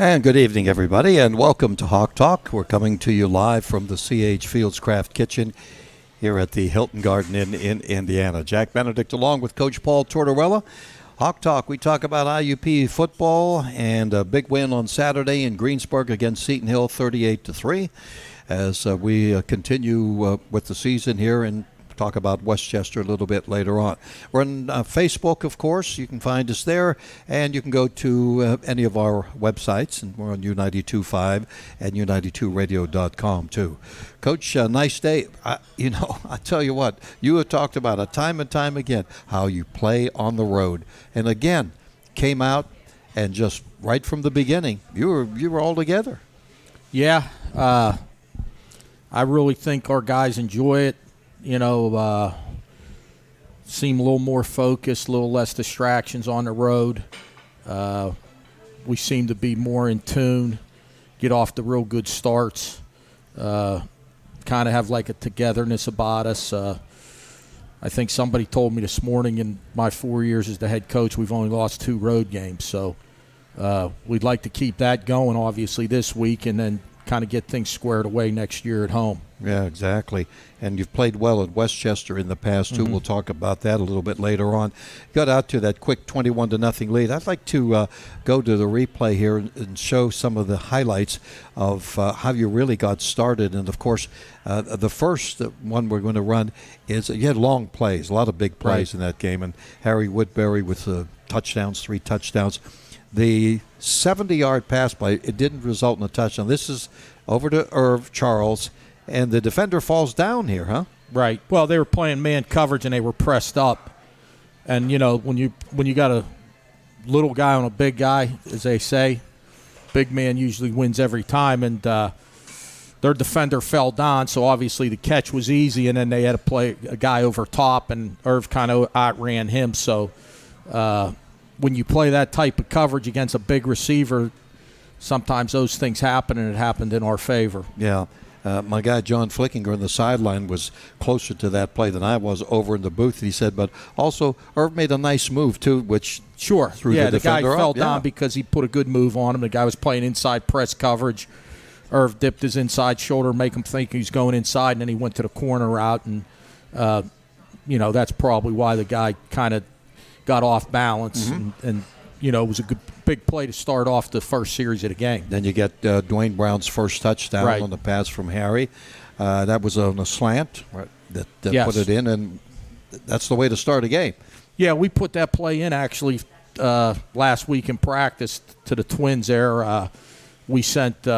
And good evening, everybody, and welcome to Hawk Talk. We're coming to you live from the C.H. Fields Craft Kitchen here at the Hilton Garden Inn in Indiana. Jack Benedict along with Coach Paul Tortorella. Hawk Talk, we talk about IUP football and a big win on Saturday in Greensburg against Seton Hill, 38-3, as we continue with the season here and talk about Westchester a little bit later on. We're on Facebook, of course. You can find us there, and you can go to any of our websites, and we're on U92.5 and U92radio.com, too. Coach, nice day. I tell you what, you have talked about it time and time again, how you play on the road. And again, came out and just right from the beginning, you were all together. Yeah, I really think our guys enjoy it. Seem a little more focused, a little less distractions on the road. We seem to be more in tune, get off the real good starts, kind of have like a togetherness about us. I think somebody told me this morning in my 4 years as the head coach, we've only lost 2 road games. So we'd like to keep that going, obviously, this week and then kind of get things squared away next year at home. Yeah, exactly. And you've played well at Westchester in the past, too. Mm-hmm. We'll talk about that a little bit later on. Got out to that quick 21-0 lead. I'd like to go to the replay here and show some of the highlights of how you really got started. And, of course, the first one we're going to run is you had long plays, a lot of big plays in that game. And Harry Woodbury with 3 touchdowns. The 70-yard pass play, it didn't result in a touchdown. This is over to Irv Charles. And the defender falls down here, huh? Right. Well, they were playing man coverage and they were pressed up. And when you got a little guy on a big guy, as they say, big man usually wins every time. And their defender fell down, so obviously the catch was easy. And then they had to play a guy over top, and Irv kind of outran him. So when you play that type of coverage against a big receiver, sometimes those things happen, and it happened in our favor. Yeah. My guy John Flickinger on the sideline was closer to that play than I was over in the booth. He said, but also Irv made a nice move too, which threw the defender guy fell up. down because he put a good move on him. The guy was playing inside press coverage. Irv dipped his inside shoulder, make him think he's going inside, and then he went to the corner route, and that's probably why the guy kind of got off balance, and it was a good big play to start off the first series of the game. Then you get Dwayne Brown's first touchdown on the pass from Harry. That was on a slant that put it in, and that's the way to start a game. Yeah, we put that play in actually last week in practice to the Twins there. We sent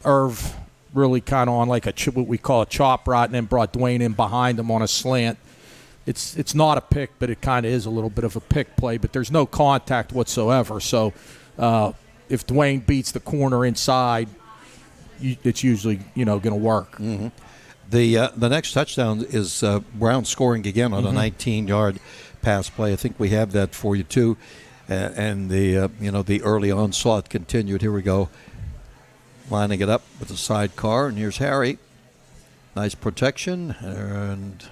Irv really kind of on like what we call a chop route, and then brought Dwayne in behind him on a slant. It's not a pick, but it kind of is a little bit of a pick play, but there's no contact whatsoever. So if Dwayne beats the corner inside, it's usually going to work. Mm-hmm. The next touchdown is Brown scoring again on a 19-yard pass play. I think we have that for you too, and the early onslaught continued. Here we go, lining it up with the sidecar, and here's Harry. Nice protection and.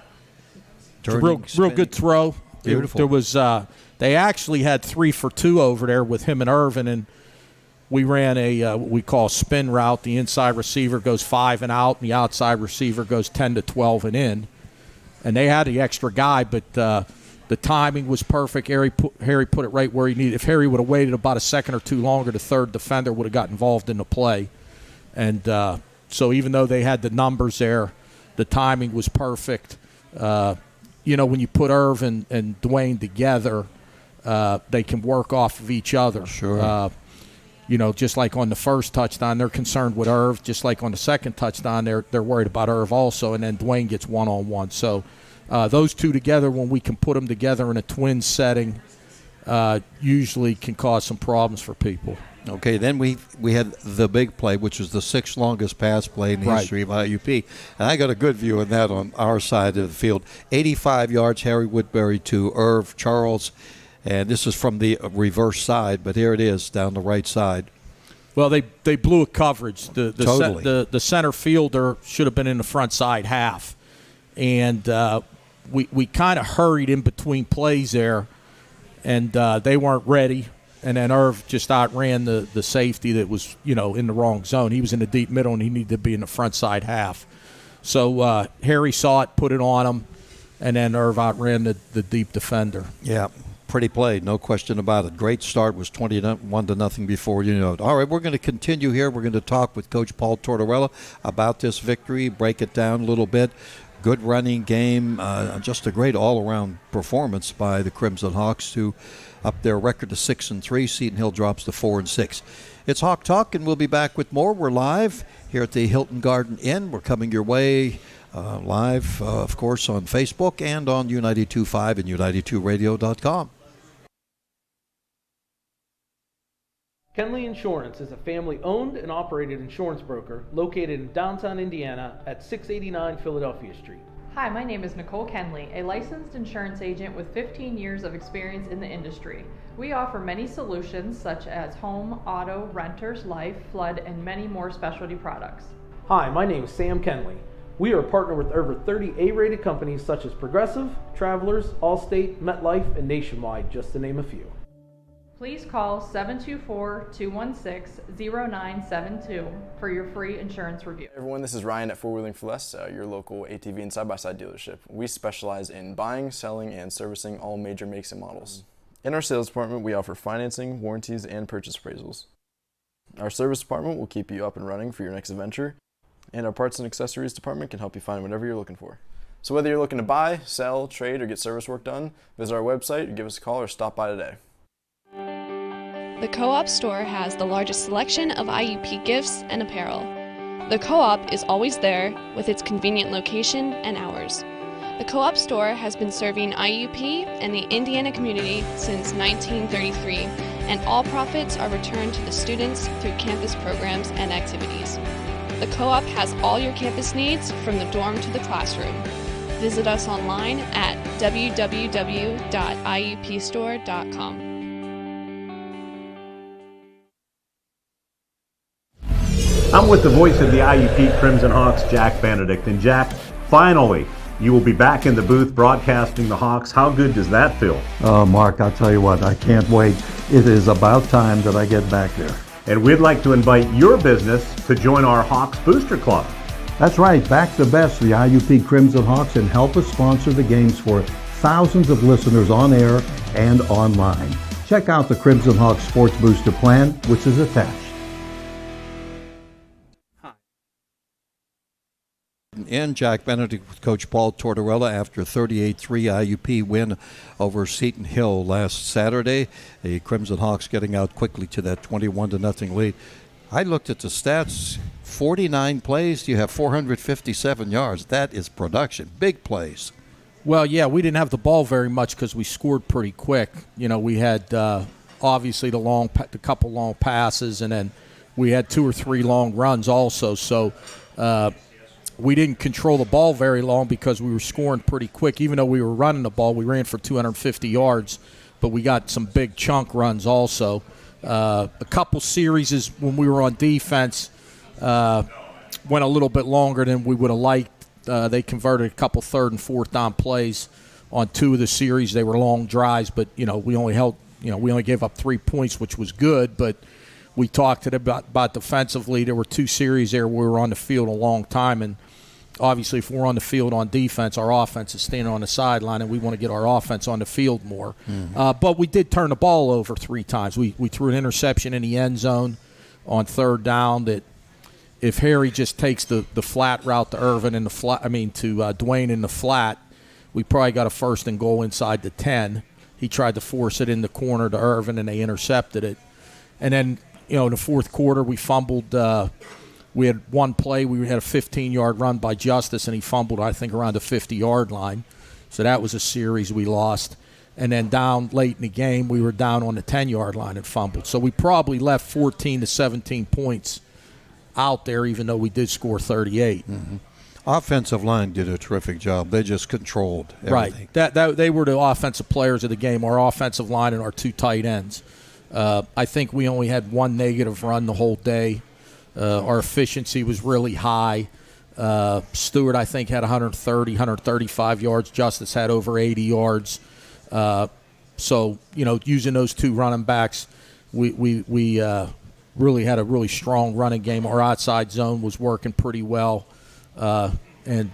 It's a real good throw. Beautiful. There was they actually had 3 for 2 over there with him and Irvin, and we ran a what we call a spin route. The inside receiver goes 5 and out, and the outside receiver goes 10 to 12 and in. And they had the extra guy, but the timing was perfect. Harry put it right where he needed. If Harry would have waited about a second or two longer, the third defender would have got involved in the play. And so even though they had the numbers there, the timing was perfect. When you put Irv and Dwayne together, they can work off of each other. Sure. Just like on the first touchdown, they're concerned with Irv. Just like on the second touchdown, they're worried about Irv also, and then Dwayne gets one-on-one. So those two together, when we can put them together in a twin setting, usually can cause some problems for people. Okay, then we had the big play, which was the 6th longest pass play in the history of IUP. And I got a good view of that on our side of the field. 85 yards, Harry Woodbury to Irv Charles. And this is from the reverse side, but here it is down the right side. Well, they blew a coverage. Totally. The center fielder should have been in the front side half. And we kind of hurried in between plays there, and they weren't ready. and then Irv just outran the safety that was, in the wrong zone. He was in the deep middle, and he needed to be in the front side half. So Harry saw it, put it on him, and then Irv outran the deep defender. Yeah, pretty play, no question about it. Great start, was 21-0 before you know it. All right, we're going to continue here. We're going to talk with Coach Paul Tortorella about this victory, break it down a little bit. Good running game, just a great all-around performance by the Crimson Hawks to up their record to 6-3. Seton Hill drops to 4-6. It's Hawk Talk, and we'll be back with more. We're live here at the Hilton Garden Inn. We're coming your way live, of course, on Facebook and on U92.5 and U92Radio.com. Kenley Insurance is a family-owned and operated insurance broker located in downtown Indiana at 689 Philadelphia Street. Hi, my name is Nicole Kenley, a licensed insurance agent with 15 years of experience in the industry. We offer many solutions such as home, auto, renters, life, flood, and many more specialty products. Hi, my name is Sam Kenley. We are partnered with over 30 A-rated companies such as Progressive, Travelers, Allstate, MetLife, and Nationwide, just to name a few. Please call 724-216-0972 for your free insurance review. Hey everyone, this is Ryan at Four Wheeling for Less, your local ATV and side-by-side dealership. We specialize in buying, selling, and servicing all major makes and models. In our sales department, we offer financing, warranties, and purchase appraisals. Our service department will keep you up and running for your next adventure, and our parts and accessories department can help you find whatever you're looking for. So whether you're looking to buy, sell, trade, or get service work done, visit our website, give us a call, or stop by today. The Co-op store has the largest selection of IUP gifts and apparel. The Co-op is always there with its convenient location and hours. The Co-op store has been serving IUP and the Indiana community since 1933, and all profits are returned to the students through campus programs and activities. The Co-op has all your campus needs from the dorm to the classroom. Visit us online at www.iupstore.com. I'm with the voice of the IUP Crimson Hawks, Jack Benedict. And Jack, finally, you will be back in the booth broadcasting the Hawks. How good does that feel? Mark, I'll tell you what, I can't wait. It is about time that I get back there. And we'd like to invite your business to join our Hawks Booster Club. That's right, back the best, the IUP Crimson Hawks, and help us sponsor the games for thousands of listeners on air and online. Check out the Crimson Hawks Sports Booster Plan, which is attached. And Jack Benedict with Coach Paul Tortorella after a 38-3 IUP win over Seton Hill last Saturday. The Crimson Hawks getting out quickly to that 21-0 lead. I looked at the stats, 49 plays, you have 457 yards. That is production, big plays. Well, yeah, we didn't have the ball very much because we scored pretty quick. We had obviously the couple long passes, and then we had 2 or 3 long runs also. So we didn't control the ball very long because we were scoring pretty quick. Even though we were running the ball, we ran for 250 yards, but we got some big chunk runs also. A couple series when we were on defense went a little bit longer than we would have liked. They converted a couple third and fourth down plays on 2 of the series. They were long drives, but we only gave up 3 points, which was good, but we talked about defensively. There were 2 series there where we were on the field a long time, and obviously if we're on the field on defense, our offense is standing on the sideline, and we want to get our offense on the field more. Mm-hmm. But we did turn the ball over 3 times. We threw an interception in the end zone on 3rd down that if Harry just takes the flat route to Irvin to Dwayne in the flat, we probably got a 1st and goal inside the 10. He tried to force it in the corner to Irvin, and they intercepted it. And then in the 4th quarter, we fumbled. We had one play. We had a 15-yard run by Justice, and he fumbled, I think, around the 50-yard line. So that was a series we lost. And then down late in the game, we were down on the 10-yard line and fumbled. So we probably left 14 to 17 points out there, even though we did score 38. Mm-hmm. Offensive line did a terrific job. They just controlled everything. Right. That they were the offensive players of the game, our offensive line and our 2 tight ends. I think we only had 1 negative run the whole day. Our efficiency was really high. Stewart, I think, had 135 yards. Justice had over 80 yards. So, using those 2 running backs, we really had a really strong running game. Our outside zone was working pretty well, and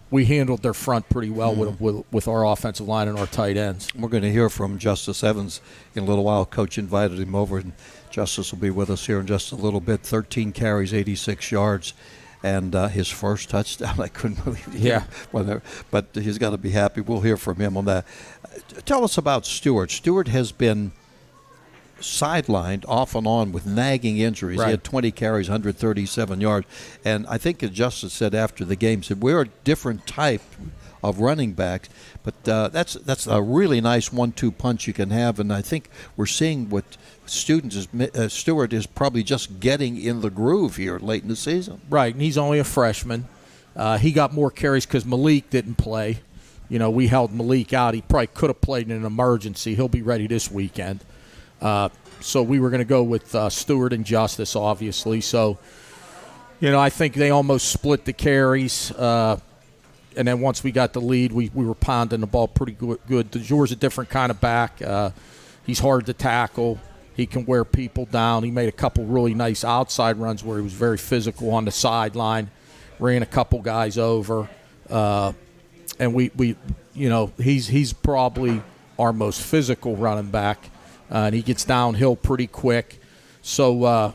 we handled their front pretty well with our offensive line and our tight ends. We're going to hear from Justice Evans in a little while. Coach invited him over, and Justice will be with us here in just a little bit. 13 carries, 86 yards, and his first touchdown. I couldn't believe it. Yeah. But he's got to be happy. We'll hear from him on that. Tell us about Stewart. Stewart has been sidelined off and on with nagging injuries. Right. He had 20 carries, 137 yards. And I think Justice said after the game, said, we're a different type of running backs, but that's a really nice 1-2 punch you can have. And I think we're seeing what Stewart is probably just getting in the groove here late in the season. Right, and he's only a freshman. He got more carries because Malik didn't play. We held Malik out. He probably could have played in an emergency. He'll be ready this weekend. So we were going to go with Stewart and Justice, obviously. So, I think they almost split the carries. And then once we got the lead, we were pounding the ball pretty good. DeJour's a different kind of back. He's hard to tackle. He can wear people down. He made a couple really nice outside runs where he was very physical on the sideline, ran a couple guys over. And he's probably our most physical running back. And he gets downhill pretty quick. So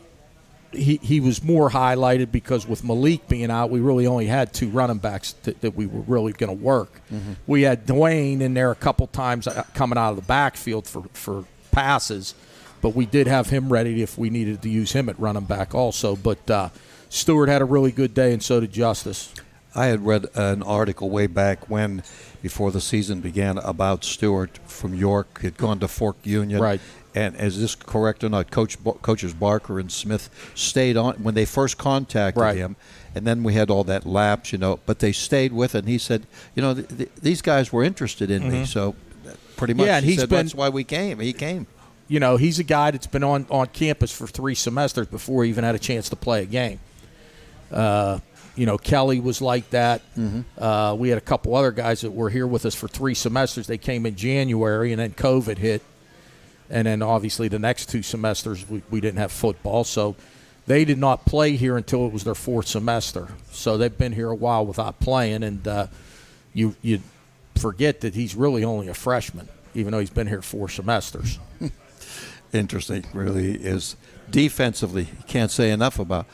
he was more highlighted because with Malik being out, we really only had 2 running backs that we were really going to work. Mm-hmm. We had Dwayne in there a couple times coming out of the backfield for passes, but we did have him ready if we needed to use him at running back also. But Stewart had a really good day, and so did Justice. I had read an article way back before the season began, about Stewart from York. He had gone to Fork Union. Right. And is this correct or not? Coaches Barker and Smith stayed on when they first contacted him, and then we had all that lapse, but they stayed with it. And he said, these guys were interested in me, so pretty much and that's why we came. He came. He's a guy that's been on campus for 3 semesters before he even had a chance to play a game. Kelly was like that. Mm-hmm. We had a couple other guys that were here with us for 3 semesters. They came in January, and then COVID hit. And then obviously the next 2 semesters we didn't have football. So they did not play here until it was their 4th semester. So they've been here a while without playing. And you forget that he's really only a freshman, even though he's been here 4 semesters. Interesting, really is. Defensively, you can't say enough about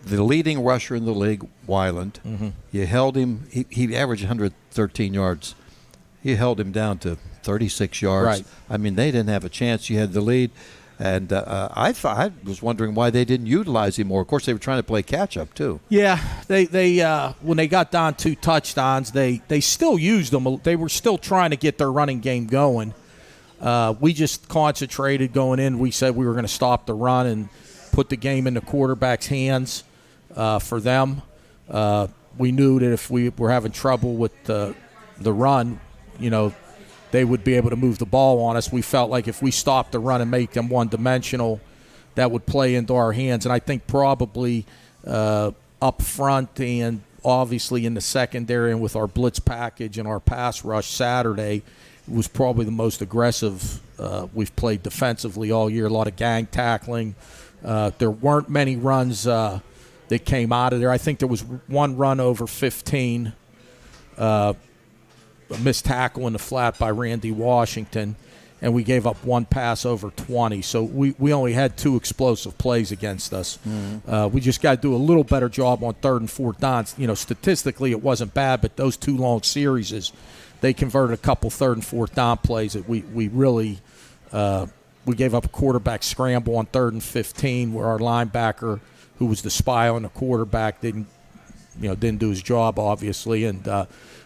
the leading rusher in the league, Weiland. Mm-hmm. You held him. He averaged 113 yards. You held him down to 36 yards. Right. I mean, they didn't have a chance. You had the lead. And I was wondering why they didn't utilize him more. Of course, they were trying to play catch-up, too. Yeah, they when they got down 2 touchdowns, they still used them. They were still trying to get their running game going. We just concentrated going in. We said we were going to stop the run and put the game in the quarterback's hands for them. We knew that if we were having trouble with the run, they would be able to move the ball on us. We felt like if we stopped the run and make them one-dimensional, that would play into our hands. And I think probably up front and obviously in the secondary and with our blitz package and our pass rush Saturday was probably the most aggressive we've played defensively all year. A lot of gang tackling. There weren't many runs that came out of there. I think there was 1 run over 15. A missed tackle in the flat by Randy Washington, and we gave up 1 pass over 20. So we only had 2 explosive plays against us. Mm-hmm. We just got to do a little better job on 3rd and 4th downs. Statistically it wasn't bad, but those 2 long series, they converted a couple 3rd and 4th down plays that we really we gave up a quarterback scramble on 3rd and 15 where our linebacker, who was the spy on the quarterback, didn't do his job, obviously. And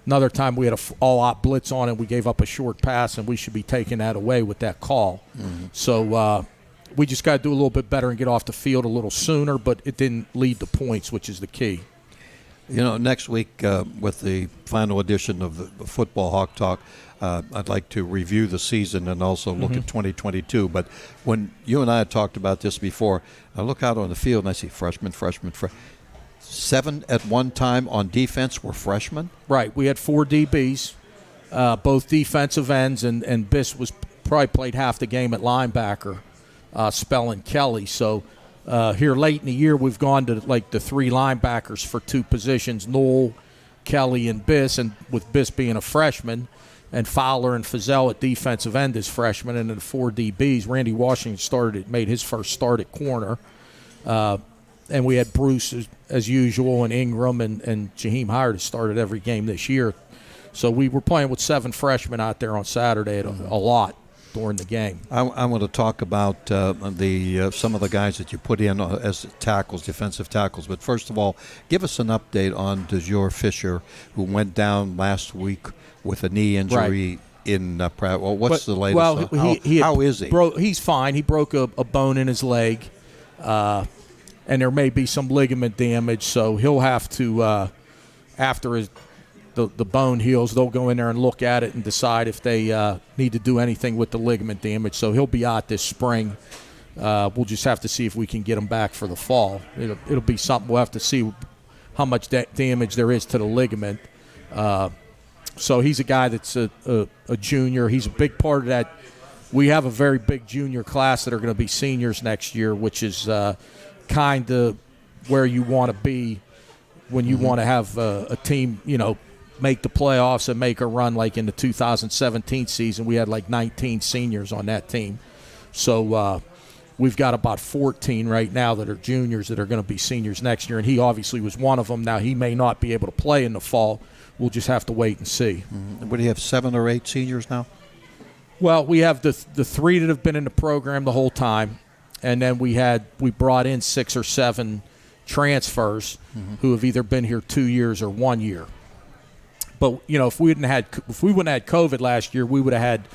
another time we had an all-out blitz on and we gave up a short pass, and we should be taking that away with that call. Mm-hmm. So we just got to do a little bit better and get off the field a little sooner, but it didn't lead to points, which is the key. Next week with the final edition of the Football Hawk Talk, I'd like to review the season and also look at 2022. But when you and I had talked about this before, I look out on the field and I see freshmen. 7 at one time on defense were freshmen? Right. We had 4 DBs, both defensive ends, and Biss was probably played half the game at linebacker, spelling Kelly. So here late in the year, we've gone to like the 3 linebackers for 2 positions, Knoll, Kelly, and Biss, and with Biss being a freshman, and Fowler and Fazell at defensive end as freshmen, and then 4 DBs. Randy Washington made his first start at corner. And we had Bruce as usual, and Ingram and Jaheim Howard has started every game this year. So we were playing with 7 freshmen out there on Saturday a lot during the game. I want to talk about some of the guys that you put in as tackles, defensive tackles. But first of all, give us an update on DeJour Fisher, who went down last week with a knee injury in Pratt. Well, what's the latest? Well, how is he? He's fine. He broke a bone in his leg, and there may be some ligament damage, so he'll have to, after the bone heals, they'll go in there and look at it and decide if they need to do anything with the ligament damage. So he'll be out this spring. We'll just have to see if we can get him back for the fall. It'll be something. We'll have to see how much damage there is to the ligament. So he's a guy that's a junior. He's a big part of that. We have a very big junior class that are going to be seniors next year, which is kind of where you want to be when you want to have a team, make the playoffs and make a run like in the 2017 season. We had like 19 seniors on that team. So we've got about 14 right now that are juniors that are going to be seniors next year, and he obviously was one of them. Now, he may not be able to play in the fall. We'll just have to wait and see. What do you have, 7 or 8 seniors now? Well, we have the 3 that have been in the program the whole time, and then we brought in 6 or 7 transfers who have either been here 2 years or 1 year. But if we wouldn't have had COVID last year, we would have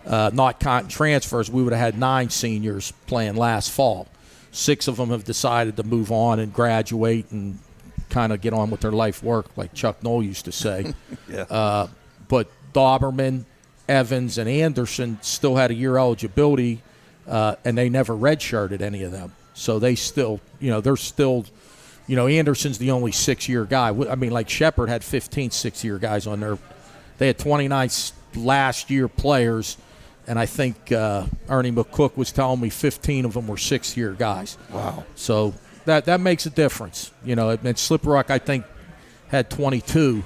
had not counting transfers. We would have had 9 seniors playing last fall. 6 of them have decided to move on and graduate and kind of get on with their life work, like Chuck Knoll used to say. Yeah. But Dauberman, Evans, and Anderson still had a year eligibility, and they never redshirted any of them. So they still, they're still, Anderson's the only 6-year guy. I mean, like Shepard had 15 6-year guys on there. They had 29 last year players, and I think Ernie McCook was telling me 15 of them were 6-year guys. Wow. So that makes a difference. And Slippery Rock, I think, had 22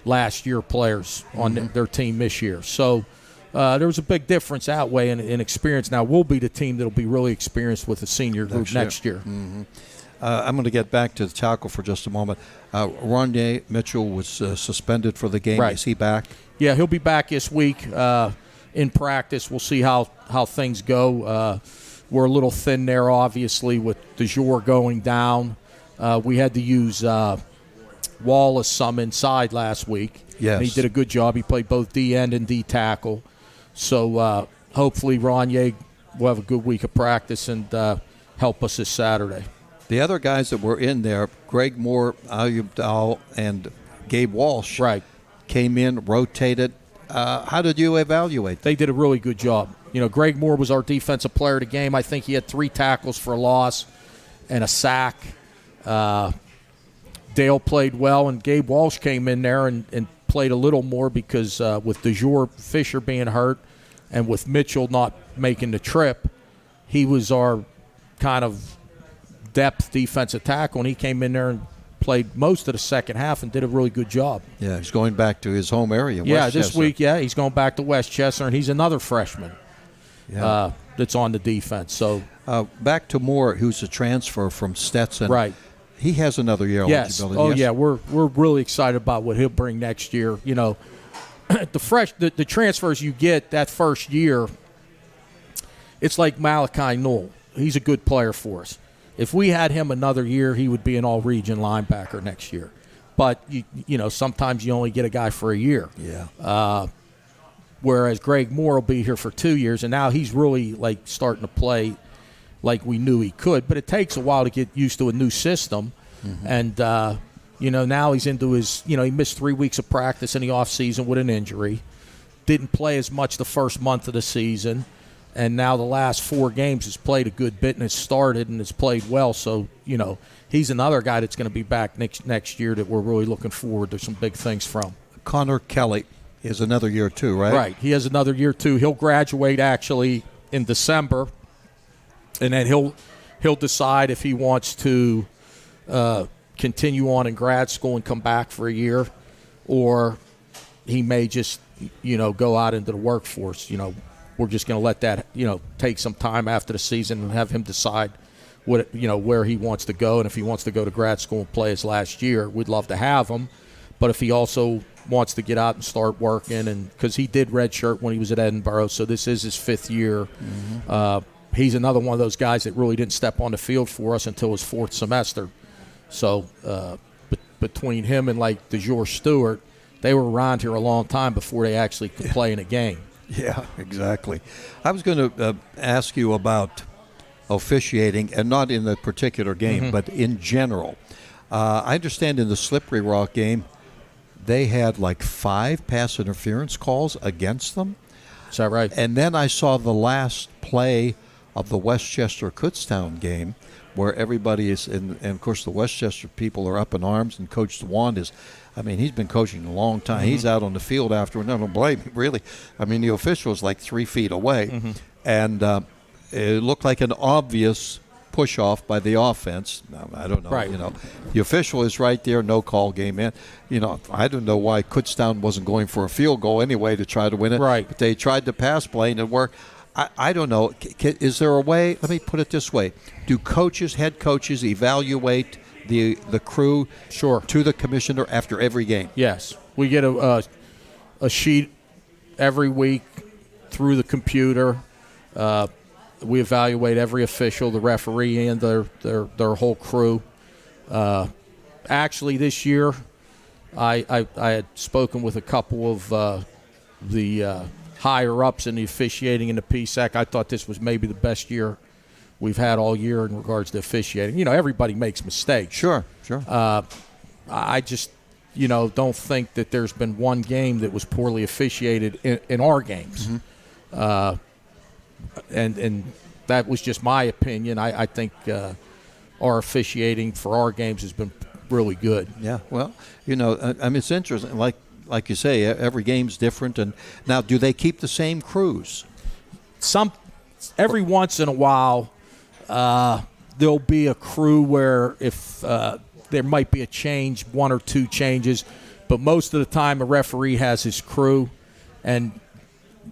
last year players on their team this year. So there was a big difference that way in experience. Now we'll be the team that will be really experienced with the senior group next year. I'm going to get back to the tackle for just a moment. Ronnie Mitchell was suspended for the game. Right. Is he back? Yeah, he'll be back this week in practice. We'll see how things go. We're a little thin there, obviously, with DeJour going down. We had to use Wallace some inside last week. Yes. And he did a good job. He played both D end and D tackle. So hopefully Ronnie will have a good week of practice and help us this Saturday. The other guys that were in there, Greg Moore, Ayub, and Gabe Walsh, came in, rotated. How did you evaluate them? They did a really good job. Greg Moore was our defensive player of the game. I think he had 3 tackles for a loss and a sack. Dale played well, and Gabe Walsh came in there and played a little more because with DeJour Fisher being hurt and with Mitchell not making the trip, he was our kind of depth defensive tackle, and he came in there and played most of the second half and did a really good job. Yeah, he's going back to his home area. This week, he's going back to Westchester, and he's another freshman that's on the defense. So back to Moore, who's a transfer from Stetson. Right. He has another year eligibility. Oh, yeah, we're really excited about what he'll bring next year. The transfers you get that first year, it's like Malachi Knoll. He's a good player for us. If we had him another year, he would be an all-region linebacker next year. But, sometimes you only get a guy for a year. Yeah. Whereas Greg Moore will be here for 2 years, and now he's really, starting to play like we knew he could. But it takes a while to get used to a new system. And, now he's into his, he missed 3 weeks of practice in the offseason with an injury. Didn't play as much the first month of the season. And now the last 4 games has played a good bit and has started and has played well. So, he's another guy that's going to be back next year that we're really looking forward to some big things from. Connor Kelly, He has another year too, right? Right. He has another year too. He'll graduate actually in December, and then he'll decide if he wants to continue on in grad school and come back for a year, or he may just go out into the workforce. We're just going to let that take some time after the season and have him decide where he wants to go, and if he wants to go to grad school and play his last year, we'd love to have him. But if he also wants to get out and start working, and because he did redshirt when he was at Edinburgh, so this is his 5th year. He's another one of those guys that really didn't step on the field for us until his 4th semester. So between him and like DeJour Stewart, they were around here a long time before they actually could play in a game. Yeah, exactly. I was going to ask you about officiating, and not in the particular game, but in general. I understand in the Slippery Rock game, they had like 5 pass interference calls against them. Is that right? And then I saw the last play of the Westchester-Kutztown game where everybody is, and of course the Westchester people are up in arms, and Coach DeWand is, he's been coaching a long time. He's out on the field after, and I don't blame him, really. The official was like 3 feet away, and it looked like an obvious push-off by the offense. I don't know. Right. The official is right there, no call, game in. I don't know why Kutztown wasn't going for a field goal anyway to try to win it. Right. But they tried to pass play and it worked. I don't know. Is there a way? Let me put it this way. Do head coaches, evaluate the crew to the commissioner after every game? Yes. We get a sheet every week through the computer. We evaluate every official, the referee, and their whole crew. Actually, this year, I had spoken with a couple of the higher-ups in the officiating in the PSAC. I thought this was maybe the best year we've had all year in regards to officiating. Everybody makes mistakes. Sure. I just, don't think that there's been one game that was poorly officiated in our games. And that was just my opinion. I think our officiating for our games has been really good. Yeah, well, it's interesting. Like you say, every game's different. And now, do they keep the same crews? Every once in a while, there'll be a crew where if there might be a change, 1 or 2 changes, but most of the time a referee has his crew, and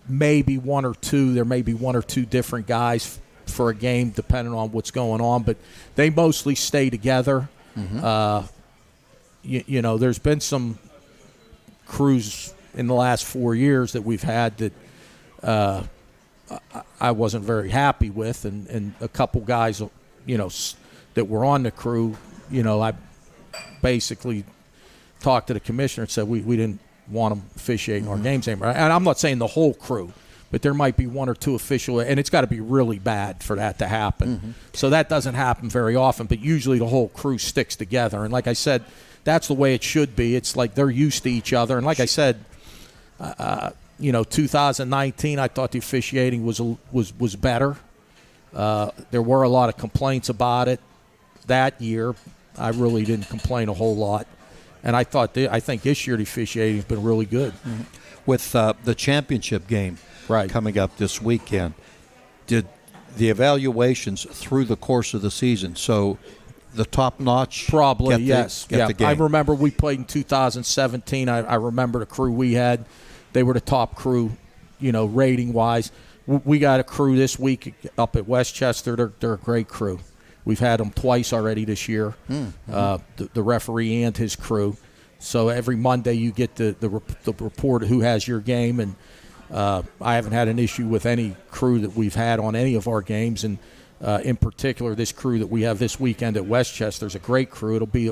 maybe 1 or 2. There may be 1 or 2 different guys for a game, depending on what's going on. But they mostly stay together. There's been some crews in the last 4 years that we've had that I wasn't very happy with, and a couple guys, that were on the crew. I basically talked to the commissioner and said we didn't want them officiating our games anymore. And I'm not saying the whole crew, but there might be 1 or 2 official, and it's got to be really bad for that to happen. So that doesn't happen very often, but usually the whole crew sticks together. And like I said, that's the way it should be. It's like they're used to each other. And like I said, 2019, I thought the officiating was better. There were a lot of complaints about it that year. I really didn't complain a whole lot. And I think this year the officiating has been really good. With the championship game coming up this weekend, did the evaluations through the course of the season, so the top notch? Probably, yes. The game. I remember we played in 2017. I remember the crew we had. They were the top crew, rating-wise. We got a crew this week up at Westchester. They're a great crew. We've had them twice already this year, the referee and his crew. So every Monday you get the report of who has your game, and I haven't had an issue with any crew that we've had on any of our games. And in particular, this crew that we have this weekend at Westchester is a great crew. It'll be,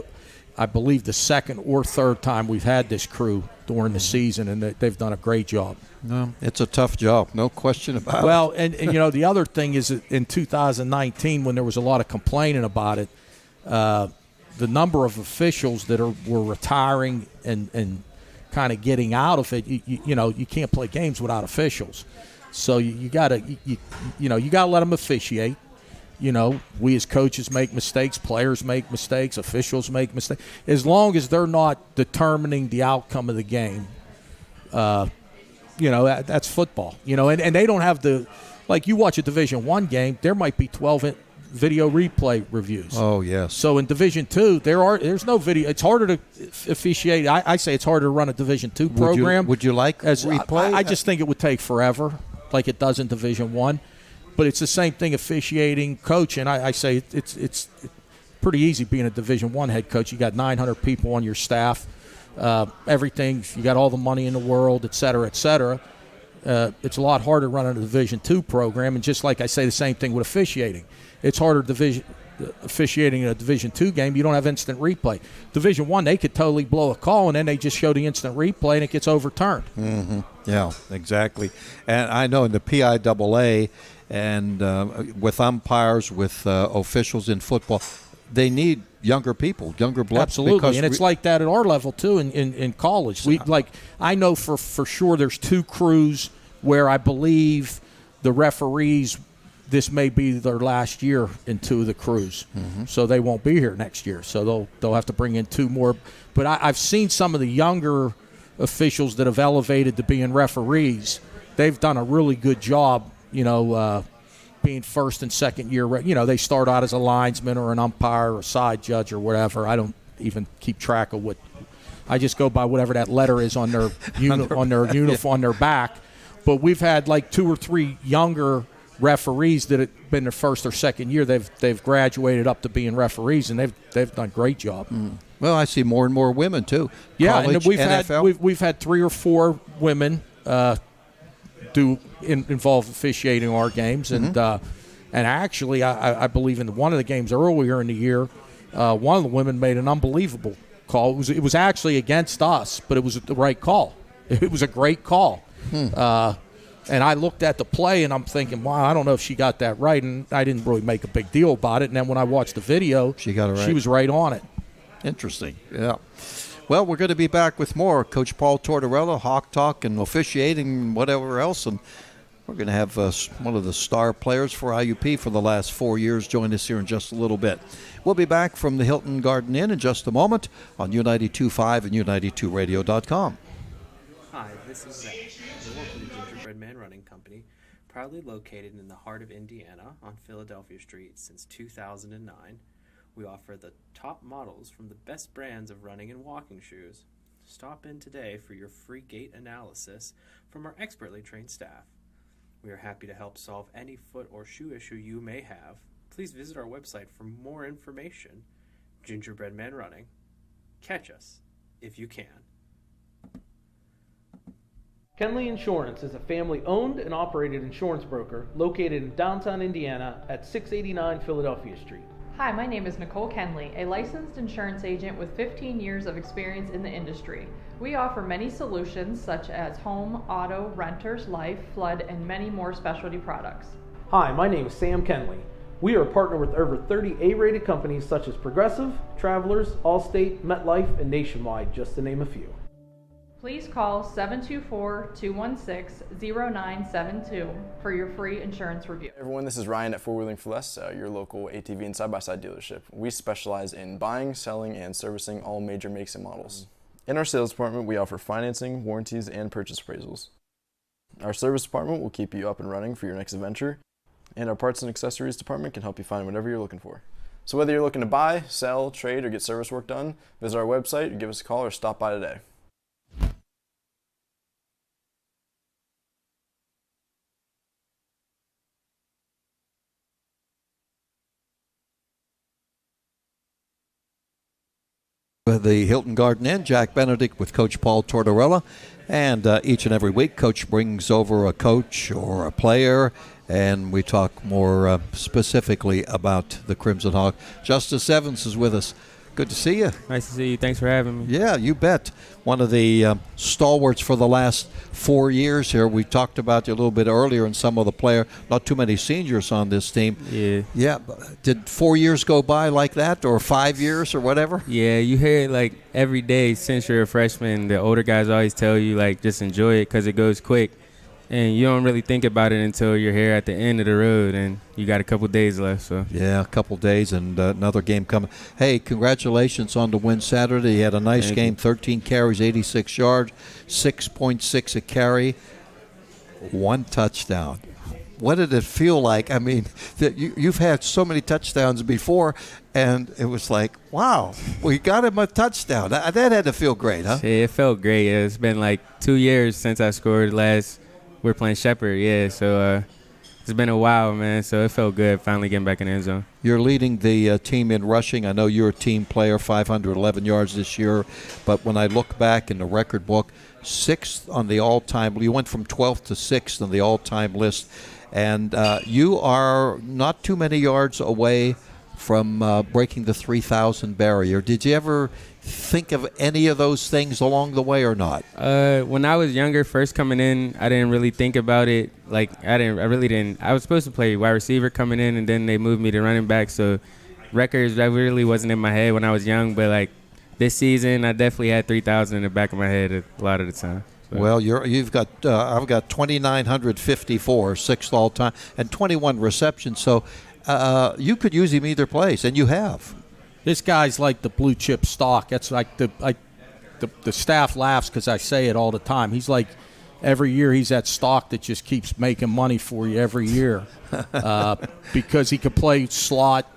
I believe, the 2nd or 3rd time we've had this crew during the season, and they've done a great job. No, it's a tough job, no question about it. Well, and the other thing is that in 2019, when there was a lot of complaining about it, the number of officials that were retiring and kind of getting out of it, you can't play games without officials. So you gotta let them officiate. We as coaches make mistakes, players make mistakes, officials make mistakes. As long as they're not determining the outcome of the game, That's football. And they don't have like you watch a Division I game, there might be 12 video replay reviews. Oh, yes. So in Division II, there's no video. It's harder to officiate. I say it's harder to run a Division II program. Would you like replay? I just think it would take forever, like it does in Division I. But it's the same thing officiating, coaching. I say it's pretty easy being a Division I head coach. You got 900 people on your staff, everything. You got all the money in the world, et cetera, et cetera. It's a lot harder running a Division II program. And just like I say, the same thing with officiating. It's harder officiating in a Division II game. You don't have instant replay. Division I, they could totally blow a call, and then they just show the instant replay, and it gets overturned. Mm-hmm. Yeah, exactly. And I know in the PIAA and with umpires, with officials in football, they need younger people, younger blood. Absolutely, and it's like that at our level too in college. I know for sure there's 2 crews where I believe the referees, this may be their last year in 2 of the crews, so they won't be here next year. So they'll have to bring in 2 more. But I've seen some of the younger officials that have elevated to being referees. They've done a really good job, being first and second year. They start out as a linesman or an umpire or a side judge or whatever. I don't even keep track of what. I just go by whatever that letter is on their uniform on their back. But we've had like 2 or 3 younger referees that have been their first or second year. They've graduated up to being referees, and they've done a great job. Well, I see more and more women too. Yeah, College, and we've NFL. had 3 or 4 women involved officiating our games, and actually I believe in one of the games earlier in the year, one of the women made an unbelievable call. It was actually against us, but it was the right call. It was a great call. And I looked at the play, and I'm thinking, wow, I don't know if she got that right, and I didn't really make a big deal about it. And then when I watched the video, she got it right. She was right on it. Interesting, yeah. Well, we're going to be back with more Coach Paul Tortorella, Hawk Talk, and officiating, and whatever else. And we're going to have one of the star players for IUP for the last 4 years join us here in just a little bit. We'll be back from the Hilton Garden Inn in just a moment on U92.5 and U92Radio.com. Hi, this is Zach. Welcome to Gingerbread Man Running Company, proudly located in the heart of Indiana on Philadelphia Street since 2009. We offer the top models from the best brands of running and walking shoes. Stop in today for your free gait analysis from our expertly trained staff. We are happy to help solve any foot or shoe issue you may have. Please visit our website for more information. Gingerbread Man Running. Catch us if you can. Kenley Insurance is a family-owned and operated insurance broker located in downtown Indiana at 689 Philadelphia Street. Hi, my name is Nicole Kenley, a licensed insurance agent with 15 years of experience in the industry. We offer many solutions such as home, auto, renters, life, flood, and many more specialty products. Hi, my name is Sam Kenley. We are partnered with over 30 A-rated companies such as Progressive, Travelers, Allstate, MetLife, and Nationwide, just to name a few. Please call 724-216-0972 for your free insurance review. Hey everyone, this is Ryan at Four Wheeling for Less, your local ATV and side-by-side dealership. We specialize in buying, selling, and servicing all major makes and models. In our sales department, we offer financing, warranties, and purchase appraisals. Our service department will keep you up and running for your next adventure, and our parts and accessories department can help you find whatever you're looking for. So whether you're looking to buy, sell, trade, or get service work done, visit our website, give us a call, or stop by today. The Hilton Garden Inn, Jack Benedict with Coach Paul Tortorella. And each and every week, Coach brings over a coach or a player, and we talk more specifically about the Crimson Hawk. Justice Evans is with us. Good to see you. Nice to see you. Thanks for having me. Yeah, you bet. One of the stalwarts for the last 4 years here. We talked about you a little bit earlier and some of the player. Not too many seniors on this team. Yeah. Yeah. Did 4 years go by like that, or 5 years, or whatever? Yeah, you hear it like every day since you're a freshman. The older guys always tell you, like, just enjoy it because it goes quick. and you don't really think about it until you're here at the end of the road, and you got a couple days left. So Yeah, a couple days and another game coming. Hey, congratulations on the win Saturday. You had a nice game, 13 carries, 86 yards, 6.6 a carry, 1 touchdown. What did it feel like? I mean, you've had so many touchdowns before, and it was like, wow, we got him a touchdown. That had to feel great, huh? yeah, it felt great. It's been like 2 years since I scored last. We're playing Shepherd, yeah. So it's been a while, man. So it felt good finally getting back in the end zone. You're leading the team in rushing. I know you're a team player, 511 yards this year. But when I look back in the record book, 6th on the all-time. You went from 12th to 6th on the all-time list. And you are not too many yards away from breaking the 3,000 barrier. Did you ever think of any of those things along the way or not? When I was younger, first coming in, I didn't really think about it. Like I really didn't. I was supposed to play wide receiver coming in, and then they moved me to running back. So records that really wasn't in my head when I was young. But like this season, I definitely had 3,000 in the back of my head a lot of the time. So. Well, you've got I've got 2,954, 6th all time, and 21 receptions. So you could use him either place, and you have. This guy's like the blue chip stock. That's like the staff laughs because I say it all the time. He's like every year he's that stock that just keeps making money for you every year because he could play slot.